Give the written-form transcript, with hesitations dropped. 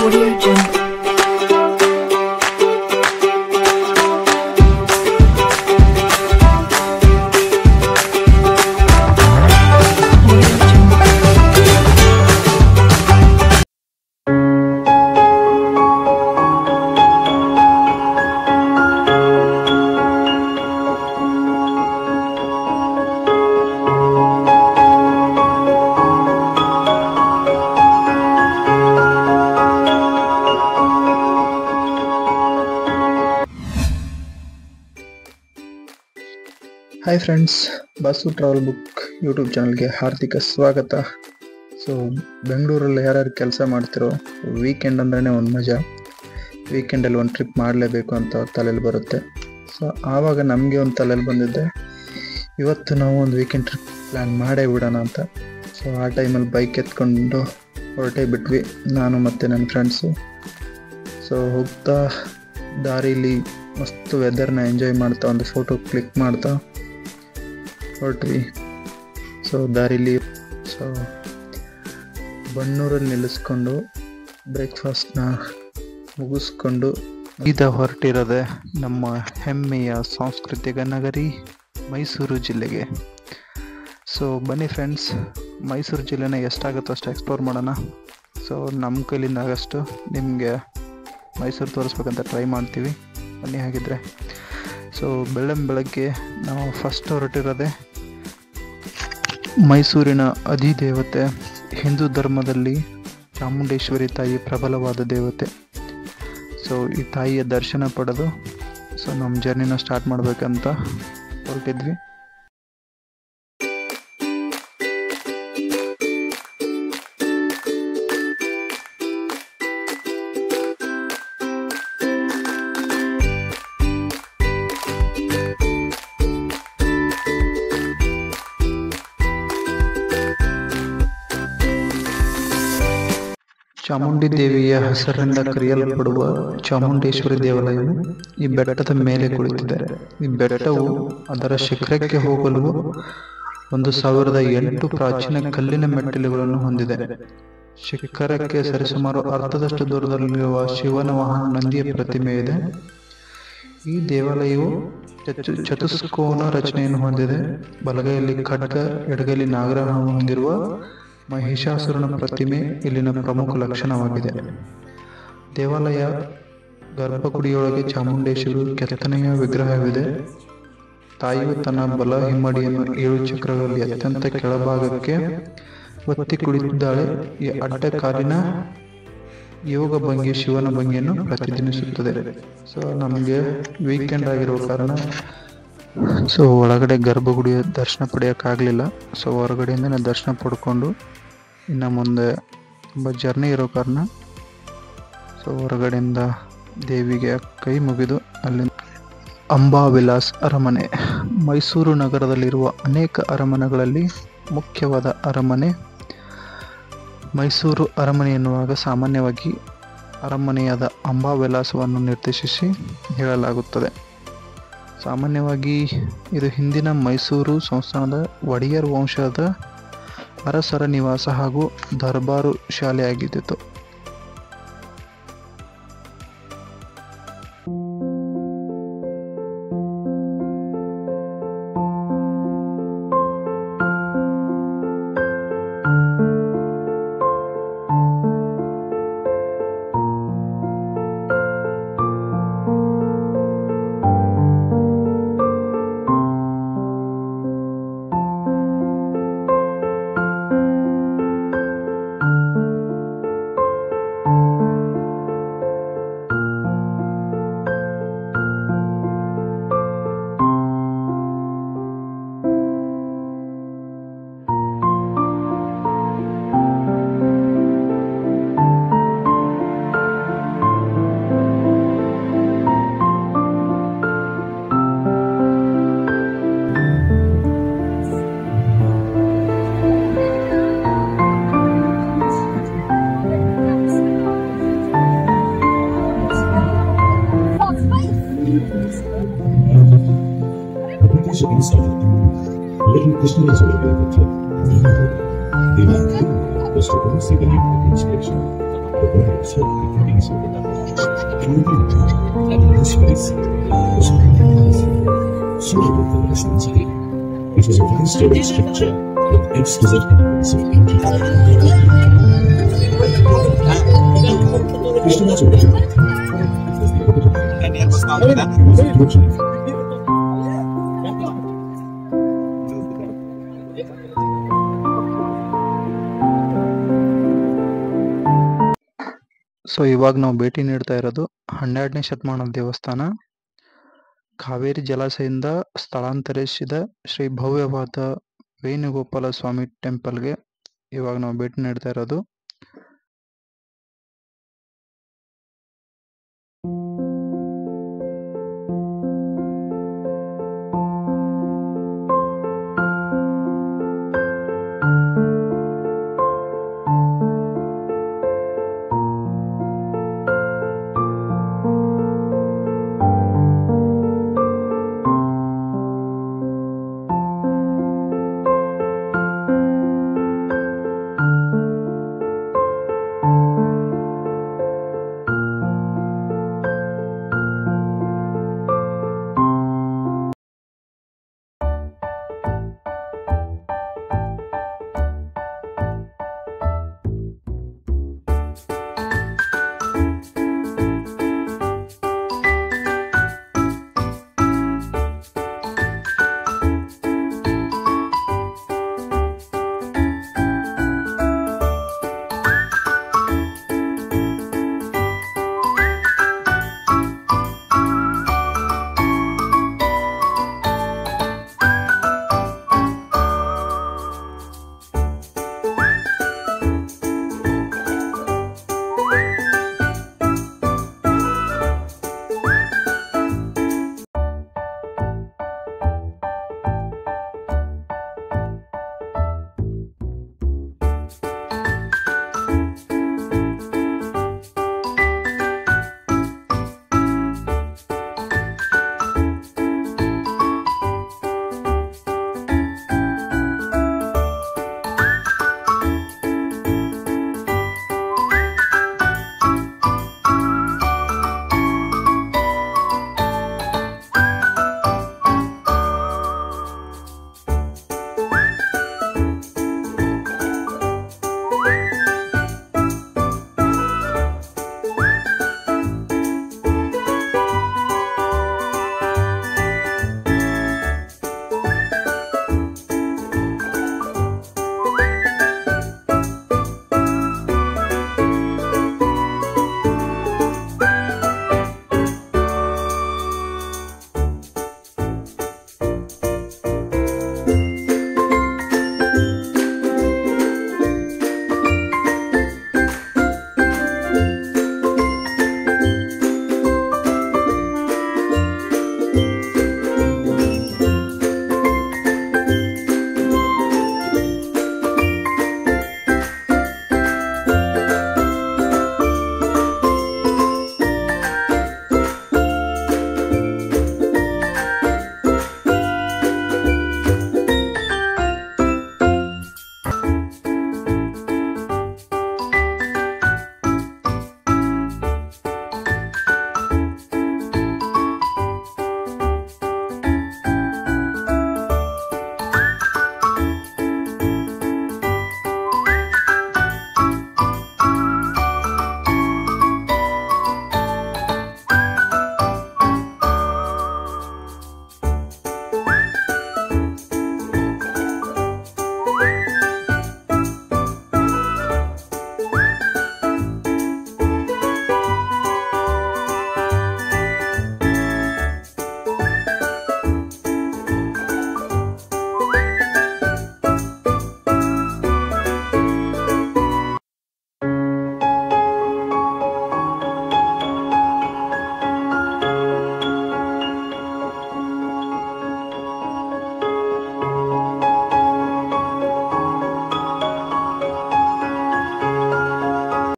Audio Jungle. Hi friends, boss travel book YouTube ಚಾನಲ್ಗೆ ಹಾರ್ದಿಕ ಸ್ವಾಗತ. ಸೊ ಬೆಂಗಳೂರಲ್ಲಿ ಯಾರ್ಯಾರು ಕೆಲಸ ಮಾಡ್ತಿರೋ ವೀಕೆಂಡ್ ಅಂದ್ರೇ ಒಂದು ಮಜಾ. ವೀಕೆಂಡಲ್ಲಿ ಒಂದು ಟ್ರಿಪ್ ಮಾಡಲೇಬೇಕು ಅಂತ ತಲೆಯಲ್ಲಿ ಬರುತ್ತೆ. ಸೊ ಆವಾಗ ನಮಗೆ ಒಂದು ತಲೆಯಲ್ಲಿ ಬಂದಿದ್ದೆ, ಇವತ್ತು ನಾವು ಒಂದು ವೀಕೆಂಡ್ ಟ್ರಿಪ್ ಪ್ಲ್ಯಾನ್ ಮಾಡೇ ಬಿಡೋಣ ಅಂತ. ಸೊ ಆ ಟೈಮಲ್ಲಿ ಬೈಕ್ ಎತ್ಕೊಂಡು ಹೊರಟೇ ಬಿಟ್ವಿ, ನಾನು ಮತ್ತು ನನ್ನ ಫ್ರೆಂಡ್ಸು. ಸೊ ಹೋಗ್ತಾ ದಾರೀಲಿ ಮಸ್ತ್ ವೆದರ್ನ ಎಂಜಾಯ್ ಮಾಡ್ತಾ ಒಂದು ಫೋಟೋ ಕ್ಲಿಕ್ ಮಾಡ್ತಾ ಹೊರಟ್ವಿ. ಸೊ ದಾರಿಲಿ ಬನ್ನೂರಲ್ಲಿ ನಿಲ್ಲಿಸ್ಕೊಂಡು ಬ್ರೇಕ್ಫಾಸ್ಟ್ನ ಮುಗಿಸ್ಕೊಂಡು ಹೊರಟಿರೋದೆ ನಮ್ಮ ಹೆಮ್ಮೆಯ ಸಾಂಸ್ಕೃತಿಕ ನಗರಿ ಮೈಸೂರು ಜಿಲ್ಲೆಗೆ. ಸೊ ಬನ್ನಿ ಫ್ರೆಂಡ್ಸ್, ಮೈಸೂರು ಜಿಲ್ಲೆನ ಎಷ್ಟಾಗುತ್ತೋ ಅಷ್ಟು ಎಕ್ಸ್ಪ್ಲೋರ್ ಮಾಡೋಣ. ಸೊ ನಮ್ಮ ಕೈಲಿಂದ ಆಗಷ್ಟು ನಿಮಗೆ ಮೈಸೂರು ತೋರಿಸ್ಬೇಕಂತ ಟ್ರೈ ಮಾಡ್ತೀವಿ. ಬನ್ನಿ ಹಾಗಿದ್ರೆ. ಸೊ ಬೆಳಗ್ಗೆ ನಾವು ಫಸ್ಟ್ ಹೊರಟಿರೋದೆ ಮೈಸೂರಿನ ಅಧಿದೇವತೆ, ಹಿಂದೂ ಧರ್ಮದಲ್ಲಿ ಚಾಮುಂಡೇಶ್ವರಿ ತಾಯಿ ಪ್ರಬಲವಾದ ದೇವತೆ. ಸೊ ಈ ತಾಯಿಯ ದರ್ಶನ ಪಡೆದು ನಮ್ಮ ಜರ್ನಿನ ಸ್ಟಾರ್ಟ್ ಮಾಡಬೇಕಂತ ಹೊರಟಿದ್ವಿ. ಚಾಮುಂಡಿ ದೇವಿಯ ಹೆಸರಿನಿಂದ ಕರೆಯಲ್ಪಡುವ ಚಾಮುಂಡೇಶ್ವರಿ ದೇವಾಲಯವು ಈ ಬೆಟ್ಟದ ಮೇಲೆ ಕುಳಿತಿದೆ. ಈ ಬೆಟ್ಟವು ಅದರ ಶಿಖರಕ್ಕೆ ಹೋಗಲು 1008 ಪ್ರಾಚೀನ ಕಲ್ಲಿನ ಮೆಟ್ಟಿಲುಗಳನ್ನು ಹೊಂದಿದೆ. ಶಿಖರಕ್ಕೆ ಸರಿಸುಮಾರು ಅರ್ಧದಷ್ಟು ದೂರದಲ್ಲಿರುವ ಶಿವನ ವಾಹನ ನಂದಿಯ ಪ್ರತಿಮೆ ಇದೆ. ಈ ದೇವಾಲಯವು ಚತುಷ್ಕೋನ ರಚನೆಯನ್ನು ಹೊಂದಿದೆ. ಬಲಗೈಯಲ್ಲಿ ಖಡ್ಗ, ಎಡಗೈಯಲ್ಲಿ ನಾಗರಹಾವು ಹೊಂದಿರುವ ಮಹಿಷಾಸುರನ ಪ್ರತಿಮೆ ಇಲ್ಲಿನ ಪ್ರಮುಖ ಲಕ್ಷಣವಾಗಿದೆ. ದೇವಾಲಯ ಗರ್ಭಗುಡಿಯೊಳಗೆ ಚಾಮುಂಡೇಶ್ವರಿ ಕೆತ್ತನೆಯ ವಿಗ್ರಹವಿದೆ. ತಾಯಿಯು ತನ್ನ ಬಲ ಹಿಮ್ಮಡಿಯನ್ನು 7 ಚಕ್ರಗಳಲ್ಲಿ ಅತ್ಯಂತ ಕೆಳಭಾಗಕ್ಕೆ ಒತ್ತಿ ಕುಳಿತಿದ್ದಾಳೆ. ಈ ಅಡ್ಡ ಕಾಲಿನ ಯೋಗ ಭಂಗಿ ಶಿವನ ಭಂಗಿಯನ್ನು ಪ್ರತಿಧ್ವನಿಸುತ್ತದೆ. ಸೊ ನಮಗೆ ವೀಕೆಂಡ್ ಆಗಿರೋ ಕಾರಣ ಒಳಗಡೆ ಗರ್ಭಗುಡಿಯ ದರ್ಶನ ಪಡೆಯೋಕ್ಕಾಗಲಿಲ್ಲ. ಸೊ ಹೊರಗಡೆಯಿಂದನೇ ದರ್ಶನ ಪಡ್ಕೊಂಡು ಇನ್ನು ಮುಂದೆ ತುಂಬ ಜರ್ನಿ ಇರೋ ಕಾರಣ ಹೊರಗಡೆಯಿಂದ ದೇವಿಗೆ ಕೈ ಮುಗಿದು ಅಲ್ಲಿ ಅಂಬಾವಿಲಾಸ್ ಅರಮನೆ, ಮೈಸೂರು ನಗರದಲ್ಲಿರುವ ಅನೇಕ ಅರಮನೆಗಳಲ್ಲಿ ಮುಖ್ಯವಾದ ಅರಮನೆ ಮೈಸೂರು ಅರಮನೆ ಎನ್ನುವಾಗ ಸಾಮಾನ್ಯವಾಗಿ ಅರಮನೆಯಾದ ಅಂಬಾವಿಲಾಸವನ್ನು ನಿರ್ದೇಶಿಸಿ ಹೇಳಲಾಗುತ್ತದೆ. ಸಾಮಾನ್ಯವಾಗಿ ಇದು ಹಿಂದಿನ ಮೈಸೂರು ಸಂಸ್ಥಾನದ ಒಡೆಯರ್ ವಂಶದ ಅರಸರ ನಿವಾಸ ಹಾಗೂ ದರ್ಬಾರು ಶಾಲೆಯಾಗಿದ್ದಿತು. Little Krishna is available with you. Was to go see the new cooking station. the wives of the kings of the land. And in this place was suitable for residency. It was a five-story structure with exquisite elements of ancient Krishnamacharya was the epitome. He was a progeny. So ಇವಾಗ ನಾವು ಭೇಟಿ ನೀಡ್ತಾ ಇರೋದು 12ನೇ ಶತಮಾನದ ದೇವಸ್ಥಾನ. ಕಾವೇರಿ ಜಲಾಶಯದಿಂದ ಸ್ಥಳಾಂತರಿಸಿದ ಶ್ರೀ ಭವ್ಯವಾದ ವೇಣುಗೋಪಾಲ ಸ್ವಾಮಿ ಟೆಂಪಲ್ಗೆ ಇವಾಗ ನಾವು ಭೇಟಿ ನೀಡ್ತಾ ಇರೋದು.